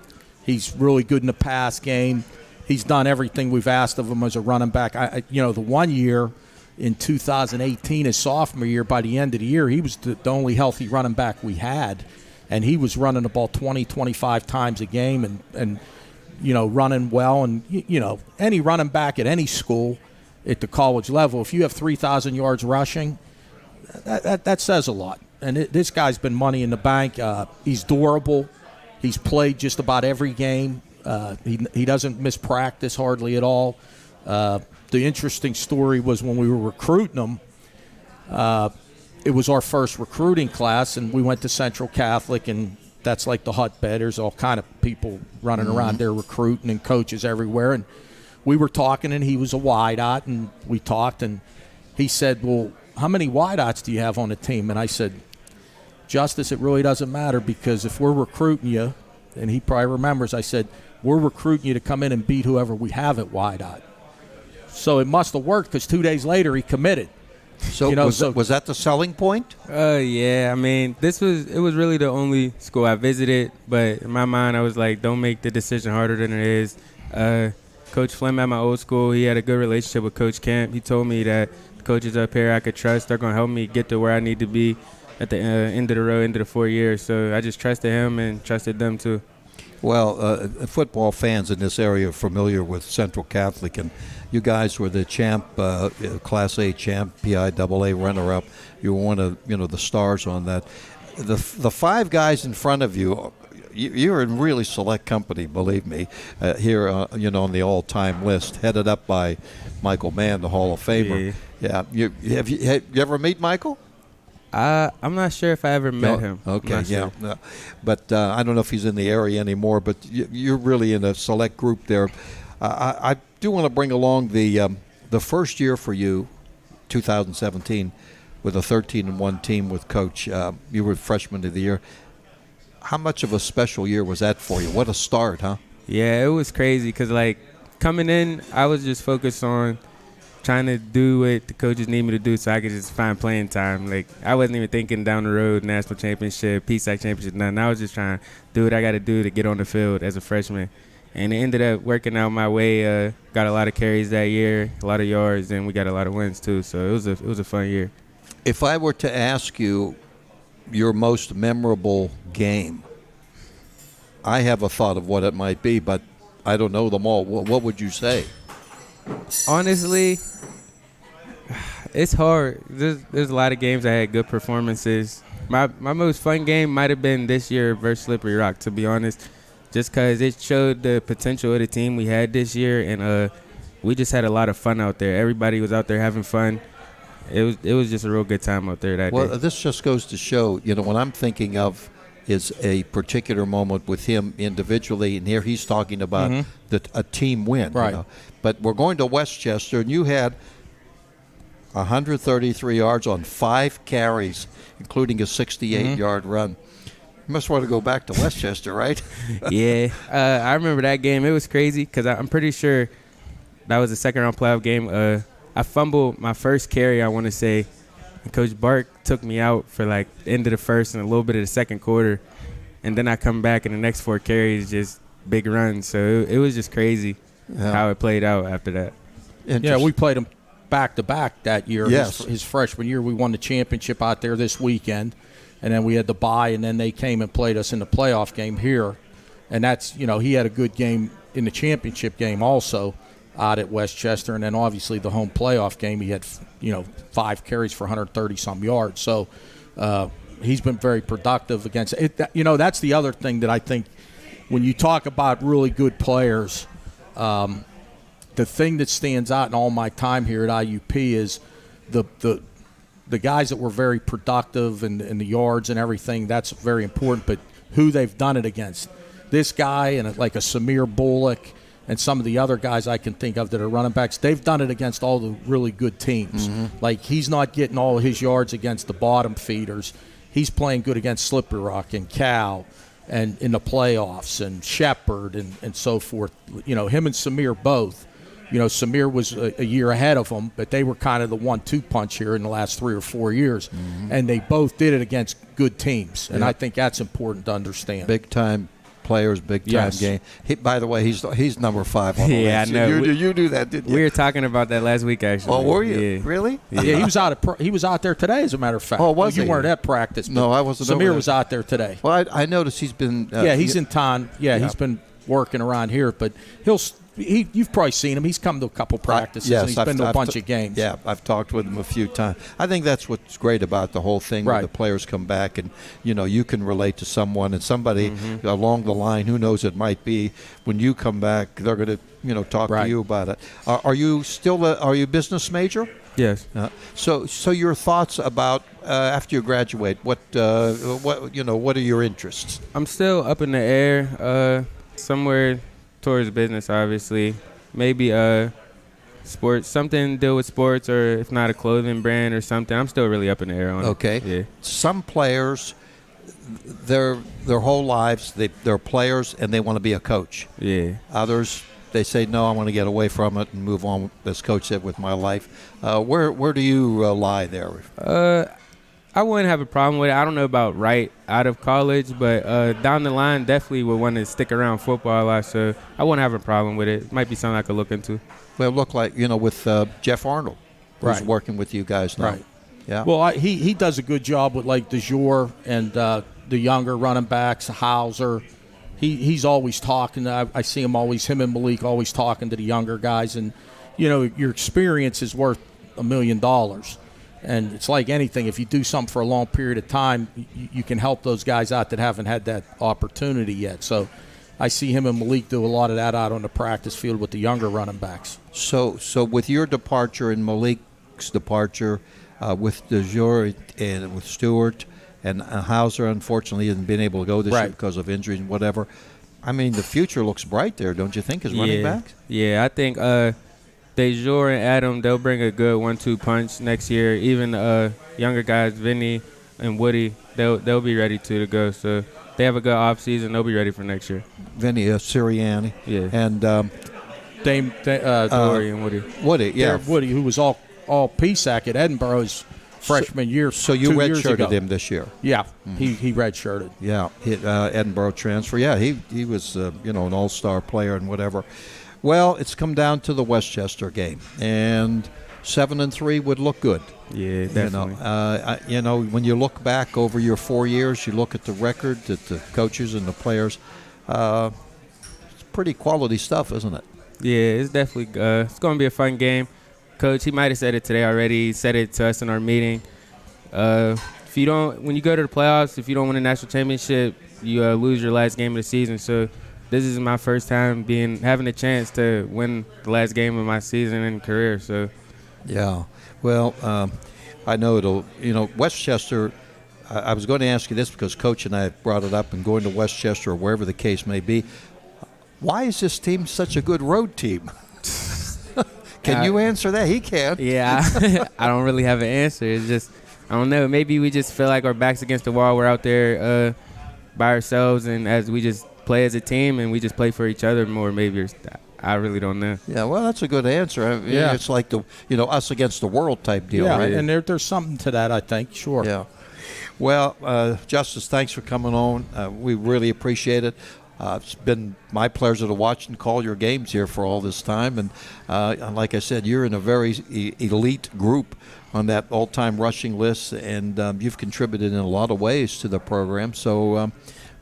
He's really good in the pass game. He's done everything we've asked of him as a running back. The 1 year in 2018, his sophomore year, by the end of the year, he was the only healthy running back we had, and he was running the ball 20, 25 times a game and running well. And, any running back at any school at the college level, if you have 3,000 yards rushing, that says a lot. And this guy's been money in the bank. He's durable. He's played just about every game. He doesn't miss practice hardly at all. The interesting story was when we were recruiting him, it was our first recruiting class, and we went to Central Catholic, and that's like the hotbed. There's all kind of people running around there recruiting and coaches everywhere. And we were talking, and he was a wideout, and we talked, and he said, well, how many wideouts do you have on the team? And I said, Justice, it really doesn't matter because if we're recruiting you, and he probably remembers, I said, we're recruiting you to come in and beat whoever we have at wideout. So it must have worked because 2 days later he committed. So was that the selling point? Yeah. I mean, it was really the only school I visited. But in my mind, I was like, don't make the decision harder than it is. Coach Flem at my old school, he had a good relationship with Coach Camp. He told me that the coaches up here I could trust. They're going to help me get to where I need to be at the end of the road, end of the 4 years. So I just trusted him and trusted them too. Well, football fans in this area are familiar with Central Catholic, and you guys were the champ, Class A champ, PIAA runner-up. You were one of the stars on that. The 5 guys in front of you, you're in really select company, believe me. Here, on the all-time list, headed up by Michael Mann, the Hall of Famer. Yeah. Have you ever meet Michael? I'm not sure if I ever met him. Okay, yeah. Sure. But I don't know if he's in the area anymore, but you're really in a select group there. I do want to bring along the first year for you, 2017, with a 13-1 team with Coach. You were freshman of the year. How much of a special year was that for you? What a start, huh? Yeah, it was crazy because, like, coming in, I was just focused on trying to do what the coaches need me to do so I could just find playing time. Like, I wasn't even thinking down the road, national championship, PSAC championship, nothing. I was just trying to do what I got to do to get on the field as a freshman. And it ended up working out my way. Got a lot of carries that year, a lot of yards, and we got a lot of wins too. So it was a fun year. If I were to ask you your most memorable game, I have a thought of what it might be, but I don't know them all. What would you say? Honestly, it's hard. There's a lot of games I had good performances. My most fun game might have been this year versus Slippery Rock, to be honest, just because it showed the potential of the team we had this year, and we just had a lot of fun out there. Everybody was out there having fun. It was just a real good time out there that day. Well, this just goes to show, what I'm thinking of is a particular moment with him individually, and here he's talking about a team win. Right. But we're going to Westchester, and you had 133 yards on 5 carries, including a 68-yard run. You must want to go back to Westchester, right? Yeah, I remember that game. It was crazy because I'm pretty sure that was a second-round playoff game. I fumbled my first carry, I want to say, and Coach Bark took me out for, like, the end of the first and a little bit of the second quarter. And then I come back, and the next 4 carries just big runs. So it was just crazy how it played out after that. Yeah, we played them back-to-back that year. Yes. His freshman year, we won the championship out there this weekend. And then we had the bye, and then they came and played us in the playoff game here. And that's, he had a good game in the championship game also out at Westchester. And then obviously the home playoff game, he had, 5 carries for 130-some yards. So he's been very productive against it. That's the other thing that I think when you talk about really good players, the thing that stands out in all my time here at IUP is the guys that were very productive and the yards and everything. That's very important, but who they've done it against. This guy and like a Samir Bullock and some of the other guys I can think of that are running backs, they've done it against all the really good teams. Like, he's not getting all of his yards against the bottom feeders. He's playing good against Slippery Rock and Cal and in the playoffs and Shepherd and so forth. Him and Samir both. Samir was a year ahead of him, but they were kind of the 1-2 punch here in the last 3 or 4 years. And they both did it against good teams. And I think that's important to understand. Big-time players, big-time game. By the way, he's number 5 on the list. Yeah, I know. You knew that, didn't you? We were talking about that last week, actually. Oh, were you? Yeah. Really? Yeah, he was out there today, as a matter of fact. Oh, was he? You weren't at practice. No, I wasn't over Samir there. was out there today. Well, I noticed he's been he's in town. Yeah, he's been working around here, but you've probably seen him. He's come to a couple practices, yes, and he's been to a bunch of games. Yeah, I've talked with him a few times. I think that's what's great about the whole thing. Right. When the players come back, and you can relate to someone, and somebody along the line, who knows, it might be when you come back, they're going to talk to you about it. Are you still are you a business major? Yes. So your thoughts about after you graduate? What are your interests? I'm still up in the air, somewhere towards business, obviously. Maybe sports, something to do with sports, or if not a clothing brand or something. I'm still really up in the air on it. Okay. Yeah. Some players, their whole lives, they're players and they want to be a coach. Yeah. Others, they say, no, I want to get away from it and move on, as Coach said, with my life. Where do you lie there? I wouldn't have a problem with it. I don't know about right out of college, but down the line, definitely would want to stick around football a lot, so I wouldn't have a problem with it. It might be something I could look into. Well, it looked like, with Jeff Arnold, who's working with you guys now. Right. Yeah. Well, he does a good job with, like, DeJour and the younger running backs, Hauser. He's always talking. I see him and Malik always talking to the younger guys. And, your experience is worth $1 million. And it's like anything. If you do something for a long period of time, you can help those guys out that haven't had that opportunity yet. So I see him and Malik do a lot of that out on the practice field with the younger running backs. So with your departure and Malik's departure, with DeJour and with Stewart, and Hauser, unfortunately, hasn't been able to go this year because of injuries and whatever. I mean, the future looks bright there, don't you think, as running backs? Yeah, I think DeJour and Adam, they'll bring a good 1-2 punch next year. Even younger guys, Vinny and Woody, they'll be ready to go. So they have a good offseason. They'll be ready for next year. Vinny Sirianni. Yeah. And Dory and Woody. Woody, yeah. Woody, who was all PSAC at Edinburgh's freshman year. So you 2 years ago. redshirted him this year? Yeah, he redshirted. Yeah, Edinburgh transfer. Yeah, he was an all-star player and whatever. Well, it's come down to the Westchester game, and 7-3 would look good. Yeah, definitely. When you look back over your 4 years, you look at the record, at the coaches and the players. It's pretty quality stuff, isn't it? Yeah, it's definitely it's going to be a fun game. Coach, he might have said it today already. He said it to us in our meeting. When you go to the playoffs, if you don't win a national championship, you lose your last game of the season. So this is my first time having a chance to win the last game of my season and career. So, yeah. Well, I know Westchester. I was going to ask you this because Coach and I brought it up, and going to Westchester or wherever the case may be. Why is this team such a good road team? Can you answer that? He can. Yeah, I don't really have an answer. It's just, I don't know. Maybe we just feel like our back's against the wall. We're out there by ourselves, and as we just play as a team and we just play for each other more. Maybe I really don't know. Yeah, well, that's a good answer. Yeah. It's like the us against the world type deal, Yeah, right? and there's something to that, I think. Sure. Yeah. Well, Justice, thanks for coming on. We really appreciate it. It's been my pleasure to watch and call your games here for all this time. And like I said, you're in a very elite group on that all-time rushing list, and you've contributed in a lot of ways to the program. So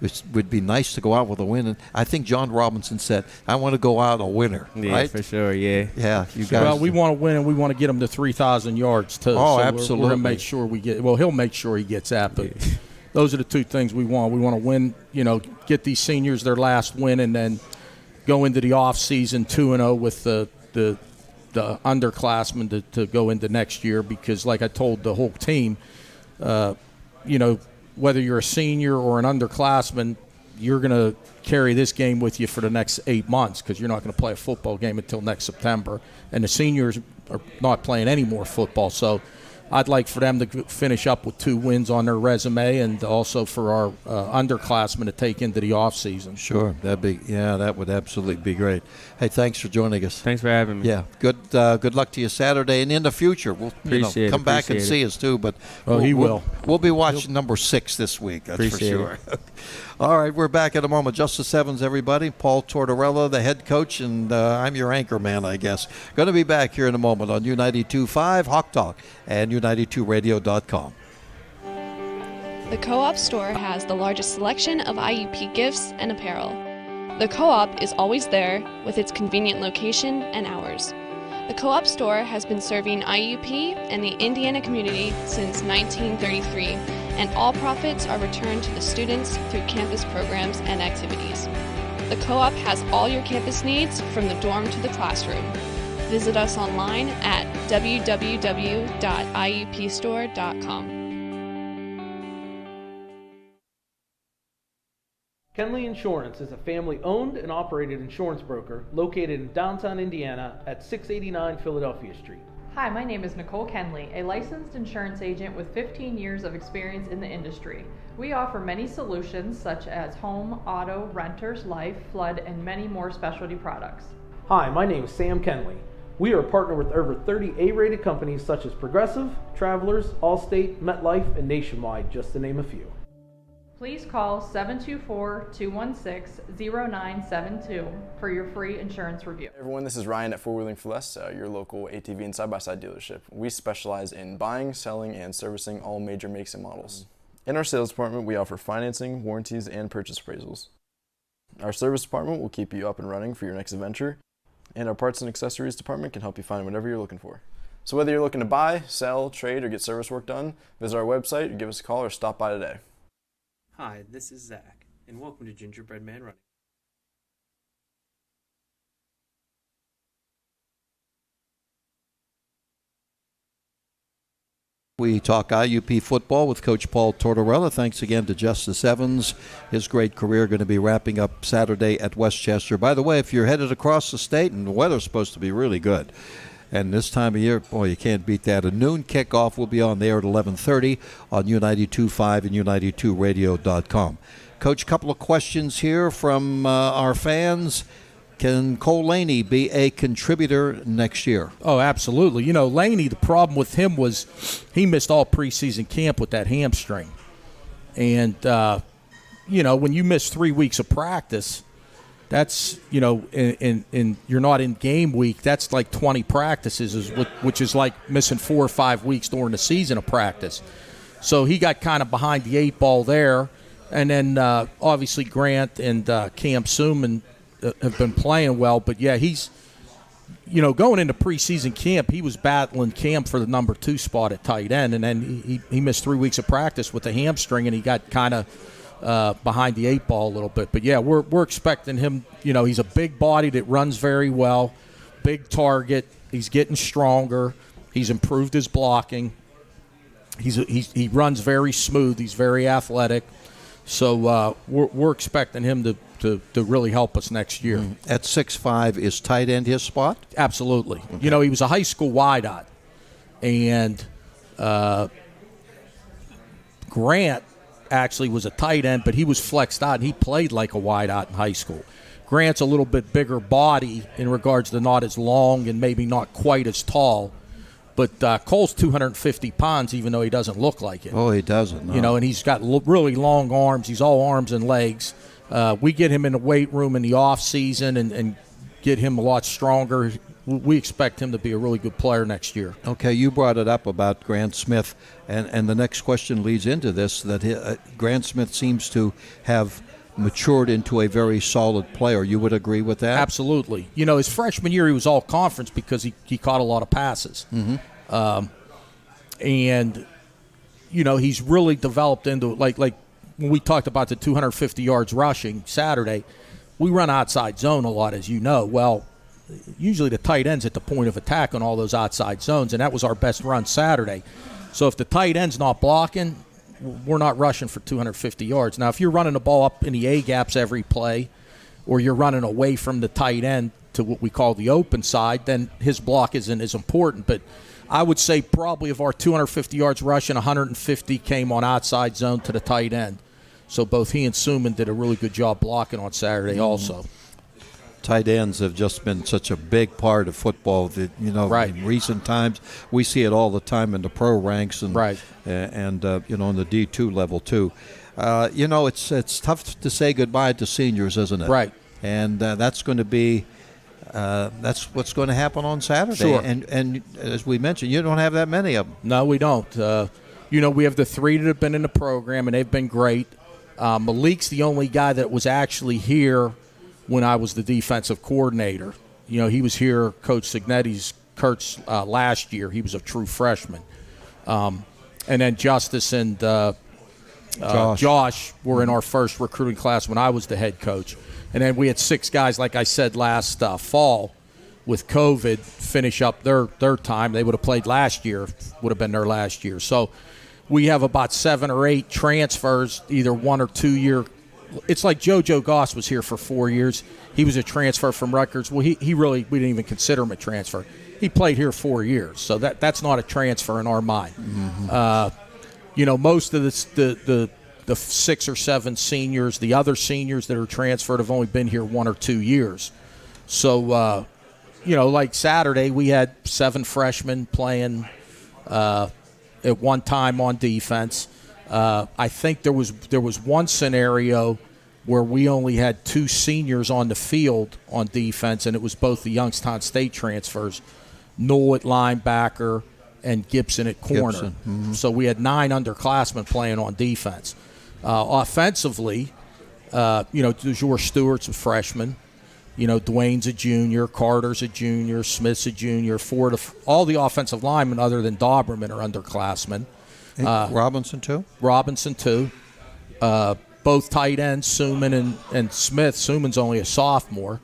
it would be nice to go out with a win. And I think John Robinson said, I want to go out a winner, Yeah, right? for sure, yeah. Yeah, you guys. Well, we want to win, and we want to get him to 3,000 yards, too. Oh, so absolutely. We're going to make sure we get – well, he'll make sure he gets that, but those are the two things we want. We want to win, get these seniors their last win, and then go into the offseason 2-0 with the underclassmen to go into next year, because like I told the whole team, whether you're a senior or an underclassman, you're going to carry this game with you for the next 8 months, because you're not going to play a football game until next September. And the seniors are not playing any more football. So I'd like for them to finish up with 2 wins on their resume, and also for our underclassmen to take into the offseason. Sure, that would absolutely be great. Hey, thanks for joining us. Thanks for having me. Yeah, good luck to you Saturday and in the future. We'll come back and see us too. But he will. We'll be watching number 6 this week. That's Appreciate for sure. All right, we're back in a moment. Justice Evans, everybody. Paul Tortorella, the head coach, and I'm your anchor man, I guess. Going to be back here in a moment on U92.5 Hawk Talk and U92Radio.com. The Co-op store has the largest selection of IUP gifts and apparel. The Co-op is always there with its convenient location and hours. The Co-op store has been serving IUP and the Indiana community since 1933, and all profits are returned to the students through campus programs and activities. The Co-op has all your campus needs from the dorm to the classroom. Visit us online at www.iupstore.com. Kenley Insurance is a family-owned and operated insurance broker located in downtown Indiana at 689 Philadelphia Street. Hi, my name is Nicole Kenley, a licensed insurance agent with 15 years of experience in the industry. We offer many solutions such as home, auto, renters, life, flood, and many more specialty products. Hi, my name is Sam Kenley. We are a partner with over 30 A-rated companies such as Progressive, Travelers, Allstate, MetLife, and Nationwide, just to name a few. Please call 724-216-0972 for your free insurance review. Hey everyone, this is Ryan at Four Wheeling for Less, your local ATV and side-by-side dealership. We specialize in buying, selling, and servicing all major makes and models. In our sales department, we offer financing, warranties, and purchase appraisals. Our service department will keep you up and running for your next adventure, and our parts and accessories department can help you find whatever you're looking for. So whether you're looking to buy, sell, trade, or get service work done, visit our website, or give us a call, or stop by today. Hi, this is Zach, and welcome to Gingerbread Man Running. We talk IUP football with Coach Paul Tortorella. Thanks again to Justice Evans. His great career going to be wrapping up Saturday at Westchester. By the way, if you're headed across the state, and the weather's supposed to be really good, and this time of year, boy, you can't beat that. A noon kickoff will be on there at 11:30 on U92.5 and U92Radio.com. Coach, a couple of questions here from our fans. Can Cole Laney be a contributor next year? Oh, absolutely. Laney, the problem with him was he missed all preseason camp with that hamstring. And, when you miss 3 weeks of practice, that's, and you're not in game week, that's like 20 practices, which is like missing 4 or 5 weeks during the season of practice. So he got kind of behind the 8 ball there. And then, obviously, Grant and Cam Suman have been playing well, but yeah, he's, going into preseason camp, he was battling Cam for the number 2 spot at tight end, and then he missed 3 weeks of practice with the hamstring, and he got kind of behind the 8 ball a little bit. But yeah, we're expecting him. He's a big body that runs very well, big target. He's getting stronger. He's improved his blocking. He runs very smooth. He's very athletic. So we're expecting him to to really help us next year. At 6'5", is tight end his spot? Absolutely. Okay. He was a high school wideout, and Grant actually was a tight end, but he was flexed out, and he played like a wideout in high school. Grant's a little bit bigger body in regards to not as long and maybe not quite as tall. But Cole's 250 pounds, even though he doesn't look like it. Oh, he doesn't. No. And he's got really long arms. He's all arms and legs. We get him in the weight room in the off season and get him a lot stronger. We expect him to be a really good player next year. Okay, you brought it up about Grant Smith, and the next question leads into this, that Grant Smith seems to have matured into a very solid player. You would agree with that? Absolutely. His freshman year he was all conference because he caught a lot of passes. And he's really developed into like when we talked about the 250 yards rushing Saturday, we run outside zone a lot, as you know. Well, usually the tight end's at the point of attack on all those outside zones, and that was our best run Saturday. So if the tight end's not blocking, we're not rushing for 250 yards. Now, if you're running the ball up in the A-gaps every play, or you're running away from the tight end to what we call the open side, then his block isn't as important. But I would say probably of our 250 yards rushing, 150 came on outside zone to the tight end. So both he and Suman did a really good job blocking on Saturday also. Tight ends have just been such a big part of football that, right. In recent times, we see it all the time in the pro ranks and right. and on the D2 level too. It's tough to say goodbye to seniors, isn't it? Right. And that's going to be that's what's going to happen on Saturday. Sure. And as we mentioned, you don't have that many of them. No, we don't. We have the three that have been in the program, and they've been great. Malik's the only guy that was actually here when I was the defensive coordinator. He was here, Coach Signetti's last year. He was a true freshman. And then Justice and Josh were in our first recruiting class when I was the head coach. And then we had 6 guys, like I said, last fall with COVID, finish up their time. They would have played last year, would have been their last year. So we have about 7 or 8 transfers, either 1 or 2 year. It's like JoJo Goss was here for 4 years. He was a transfer from Rutgers. Well, we didn't even consider him a transfer. He played here 4 years, so that's not a transfer in our mind. Most of the 6 or 7 seniors, the other seniors that are transferred have only been here 1 or 2 years. So, like Saturday, we had 7 freshmen playing at one time on defense. I think there was one scenario where we only had 2 seniors on the field on defense, and it was both the Youngstown State transfers, Noel at linebacker and Gibson at corner. So we had 9 underclassmen playing on defense. Offensively, DeJour Stewart's a freshman. Dwayne's a junior, Carter's a junior, Smith's a junior. All the offensive linemen other than Doberman are underclassmen. Robinson too? Robinson too. Both tight ends, Suman and Smith. Suman's only a sophomore.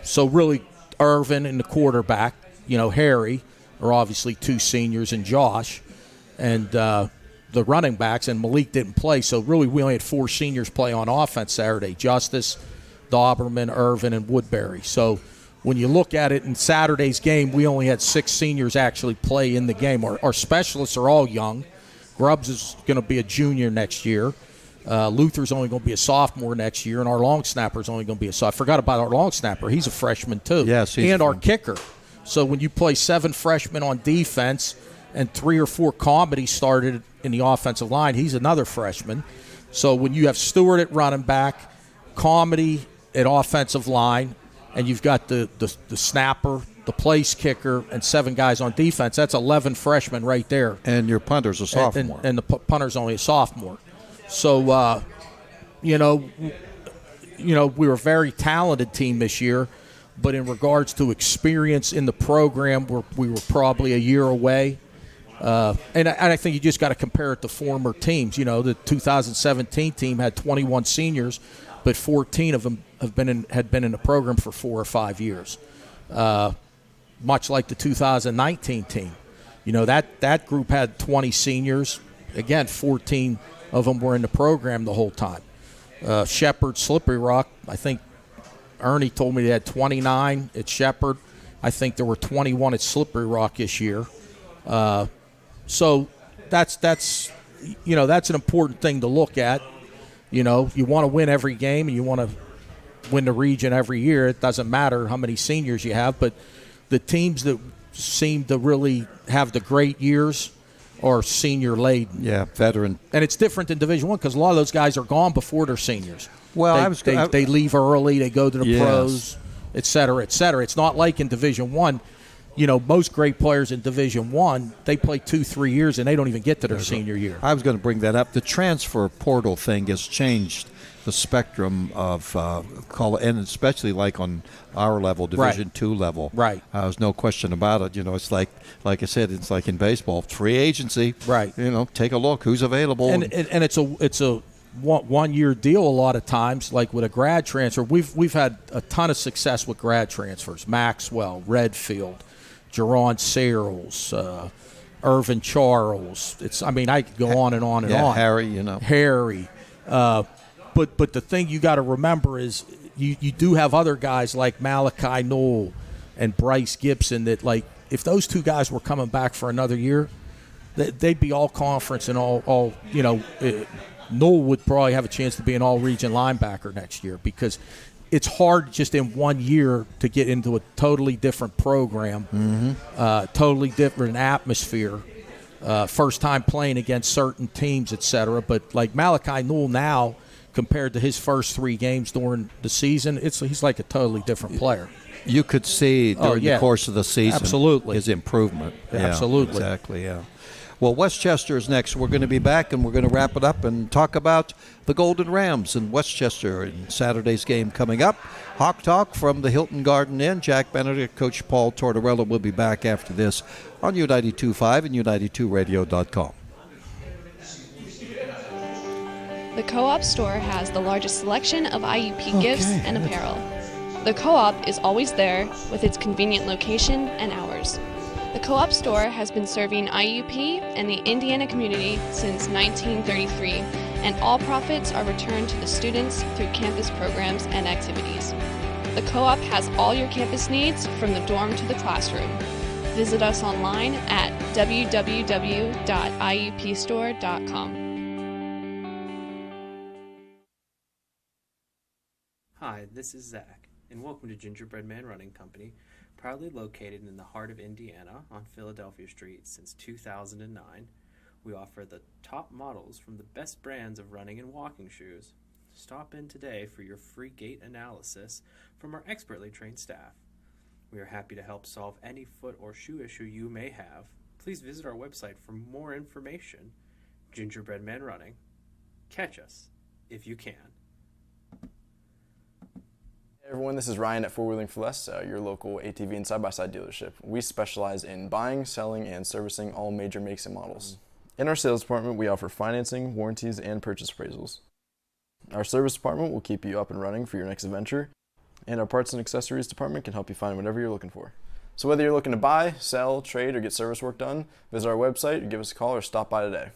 So really Irvin and the quarterback, Harry, are obviously 2 seniors, and Josh. And the running backs, and Malik didn't play. So really we only had 4 seniors play on offense Saturday. Justice, Doberman, Irvin, and Woodbury. So when you look at it in Saturday's game, we only had 6 seniors actually play in the game. Our specialists are all young. Grubbs is going to be a junior next year. Luther's only going to be a sophomore next year, and our long snapper's only going to be a sophomore. I forgot about our long snapper. He's a freshman too. Yes, and our kicker. So when you play 7 freshmen on defense and 3 or 4 comedy started in the offensive line, he's another freshman. So when you have Stewart at running back, comedy at offensive line, and you've got the snapper, the place kicker, and 7 guys on defense, that's 11 freshmen right there. And your punter's a sophomore. And the punter's only a sophomore. So, we were a very talented team this year, but in regards to experience in the program, we were probably a year away. And I think you just got to compare it to former teams. The 2017 team had 21 seniors, but 14 of them had been in the program for 4 or 5 years. Much like the 2019 team. That group had 20 seniors. Again, 14 of them were in the program the whole time. Shepherd, Slippery Rock, I think Ernie told me they had 29 at Shepherd. I think there were 21 at Slippery Rock this year. So that's an important thing to look at. You want to win every game and you want to win the region every year. It doesn't matter how many seniors you have, but the teams that seem to really have the great years are senior laden. Yeah, veteran. And it's different in Division I because a lot of those guys are gone before they're seniors. Well, they leave early, they go to the Yes. pros, et cetera, et cetera. It's not like in Division I. Most great players in Division I, they play 2-3 years and they don't even get to their senior year. I was going to bring that up. The transfer portal thing has changed the spectrum of and especially like on our level, Division II level. Right. There's no question about it. It's like I said, it's like in baseball, free agency. Right. Take a look who's available. And it's a 1 year deal a lot of times, like with a grad transfer. We've had a ton of success with grad transfers. Maxwell, Redfield, Jerron Searles, Irvin Charles. I could go on and on and on. Harry, Harry. But the thing you got to remember is you do have other guys like Malachi Knoll and Bryce Gibson that, like, if those two guys were coming back for another year, they'd be all conference and all Knoll would probably have a chance to be an all-region linebacker next year because it's hard just in 1 year to get into a totally different program, totally different atmosphere, first time playing against certain teams, et cetera. But like Malachi Knoll now, compared to his first 3 games during the season, he's like a totally different player. You could see during the course of the season Absolutely. his improvement. Yeah, Absolutely. Exactly, yeah. Well, Westchester is next. We're going to be back, and we're going to wrap it up and talk about the Golden Rams in Westchester in Saturday's game coming up. Hawk Talk from the Hilton Garden Inn. Jack Benedict, Coach Paul Tortorella will be back after this on U92.5 and U92Radio.com. The Co-op store has the largest selection of IUP gifts and apparel. The Co-op is always there with its convenient location and hours. The Co-op store has been serving IUP and the Indiana community since 1933, and all profits are returned to the students through campus programs and activities. The Co-op has all your campus needs from the dorm to the classroom. Visit us online at www.iupstore.com. Hi, this is Zach, and welcome to Gingerbread Man Running Company, proudly located in the heart of Indiana on Philadelphia Street since 2009. We offer the top models from the best brands of running and walking shoes. Stop in today for your free gait analysis from our expertly trained staff. We are happy to help solve any foot or shoe issue you may have. Please visit our website for more information. Gingerbread Man Running. Catch us if you can. Hey everyone, this is Ryan at Four Wheeling for Less, your local ATV and side-by-side dealership. We specialize in buying, selling, and servicing all major makes and models. In our sales department, we offer financing, warranties, and purchase appraisals. Our service department will keep you up and running for your next adventure, and our parts and accessories department can help you find whatever you're looking for. So whether you're looking to buy, sell, trade, or get service work done, visit our website, give us a call, or stop by today.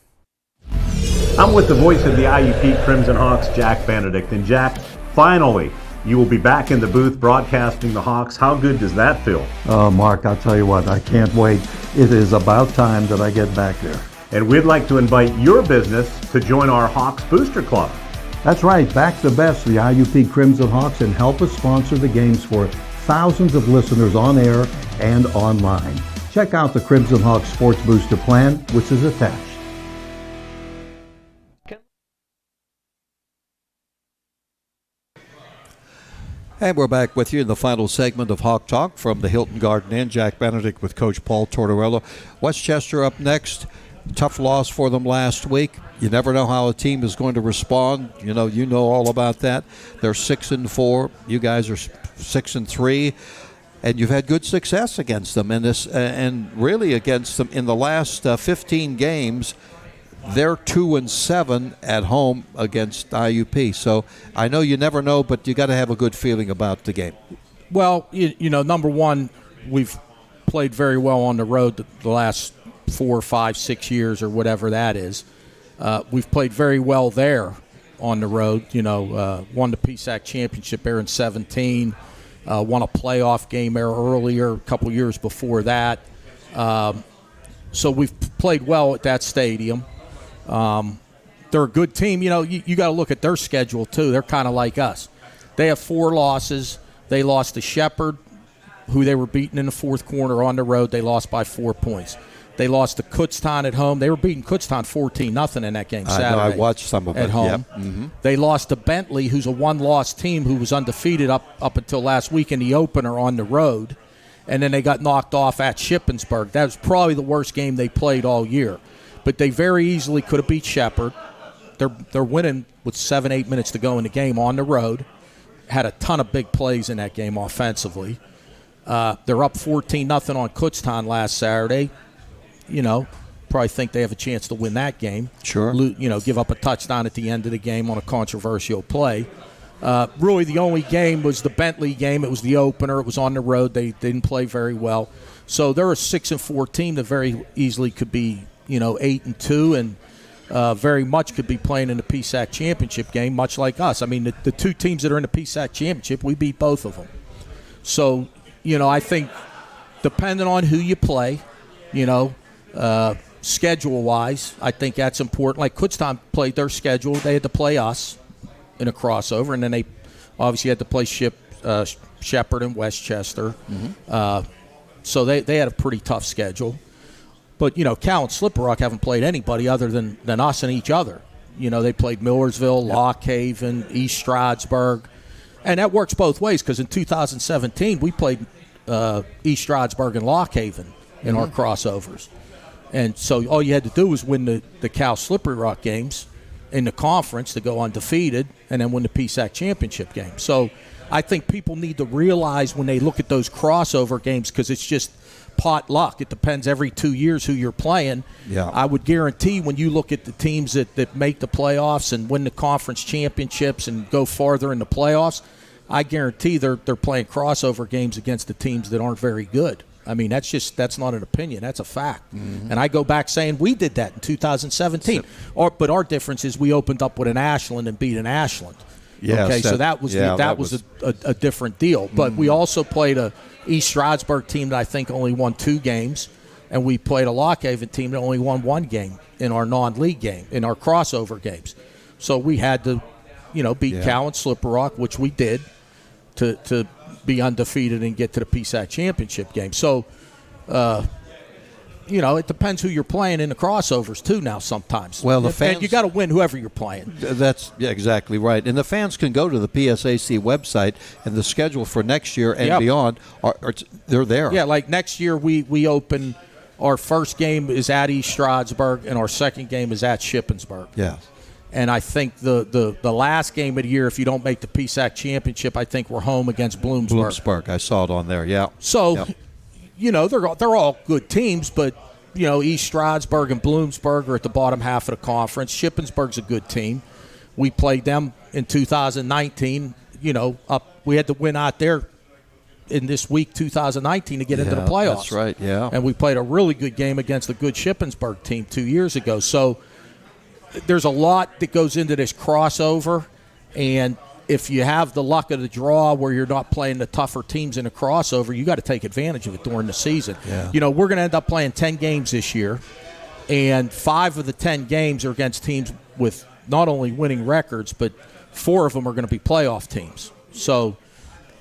I'm with the voice of the IUP Crimson Hawks, Jack Benedict. And Jack, finally, you will be back in the booth broadcasting the Hawks. How good does that feel? Oh, Mark, I'll tell you what, I can't wait. It is about time that I get back there. And we'd like to invite your business to join our Hawks Booster Club. That's right, back the best, the IUP Crimson Hawks, and help us sponsor the games for thousands of listeners on air and online. Check out the Crimson Hawks Sports Booster Plan, which is attached. And we're back with you in the final segment of Hawk Talk from the Hilton Garden Inn. Jack Benedict with Coach Paul Tortorella. Westchester up next. Tough loss for them last week. You never know how a team is going to respond. You know all about that. They're 6-4. You guys are 6-3. And you've had good success against them and really against them in the last 15 games. They're 2-7 at home against IUP. So I know you never know, but you got to have a good feeling about the game. Well, number one, we've played very well on the road the last 4, 5, 6 years or whatever that is. We've played very well there. on the road. Won the PSAC championship there in 17. Won a playoff game there earlier, a couple years before that. So we've played well at that stadium. They're a good team. You got to look at their schedule, too. They're kind of like us. They have 4 losses. They lost to Shepherd, who they were beating in the fourth quarter on the road. They lost by 4 points. They lost to Kutztown at home. They were beating Kutztown 14-0 in that game Saturday. I watched some of it at home. Yep. Mm-hmm. They lost to Bentley, who's a one-loss team who was undefeated up until last week in the opener on the road. And then they got knocked off at Shippensburg. That was probably the worst game they played all year. But they very easily could have beat Shepherd. They're winning with 7-8 minutes to go in the game on the road. Had a ton of big plays in that game offensively. They're up 14-0 on Kutztown last Saturday. Probably think they have a chance to win that game. Sure. Give up a touchdown at the end of the game on a controversial play. Really, the only game was the Bentley game. It was the opener. It was on the road. They didn't play very well. So they're a 6-4 team that very easily could be, 8-2, and very much could be playing in the PSAC championship game, much like us. I mean, the 2 teams that are in the PSAC championship, we beat both of them. So, I think depending on who you play, schedule-wise, I think that's important. Like Kutztown played their schedule. They had to play us in a crossover, and then they obviously had to play Shepherd and Westchester. Mm-hmm. So they had a pretty tough schedule. But, Cal and Slippery Rock haven't played anybody other than us and each other. They played Millersville, Lock Haven, East Stroudsburg. And that works both ways because in 2017 we played East Stroudsburg and Lock Haven in our crossovers. And so all you had to do was win the Cal Slippery Rock games in the conference to go undefeated and then win the PSAC championship game. So I think people need to realize when they look at those crossover games, because it's just pot luck. It depends every 2 years who you're playing. Yeah. I would guarantee when you look at the teams that make the playoffs and win the conference championships and go farther in the playoffs, I guarantee they're playing crossover games against the teams that aren't very good. I mean, that's not an opinion. That's a fact. Mm-hmm. And I go back saying we did that in 2017. But our difference is we opened up with an Ashland and beat an Ashland. Yes, okay, so that was a different deal. But we also played a East Stroudsburg team that I think only won 2 games, and we played a Lock Haven team that only won 1 game in our non-league game, in our crossover games. So we had to, beat Cal and Slippery Rock, which we did, to be undefeated and get to the PSAC championship game. So, it depends who you're playing in the crossovers too now sometimes. Well, the fans, and you got to win whoever you're playing. That's exactly right. And the fans can go to the PSAC website, and the schedule for next year and beyond, they're there. Yeah, like next year we open, our first game is at East Stroudsburg, and our second game is at Shippensburg. Yeah. And I think the last game of the year, if you don't make the PSAC championship, I think we're home against Bloomsburg. I saw it on there, yeah. So, they're all good teams, but, East Stroudsburg and Bloomsburg are at the bottom half of the conference. Shippensburg's a good team. We played them in 2019, we had to win out there in this week 2019 to get into the playoffs. That's right, yeah. And we played a really good game against a good Shippensburg team 2 years ago. So there's a lot that goes into this crossover, and if you have the luck of the draw where you're not playing the tougher teams in a crossover, you got to take advantage of it during the season. Yeah. We're going to end up playing 10 games this year, and 5 of the 10 games are against teams with not only winning records, but 4 of them are going to be playoff teams. So,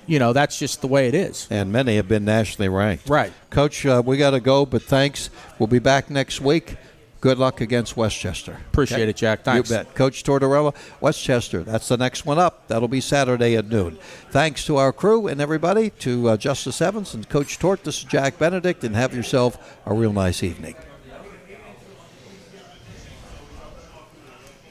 that's just the way it is. And many have been nationally ranked. Right. Coach, we got to go, but thanks. We'll be back next week. Good luck against Westchester. Appreciate it, Jack. Thanks. You bet. Coach Tortorella, Westchester. That's the next one up. That'll be Saturday at noon. Thanks to our crew and everybody, to Justice Evans and Coach Tort. This is Jack Benedict, and have yourself a real nice evening.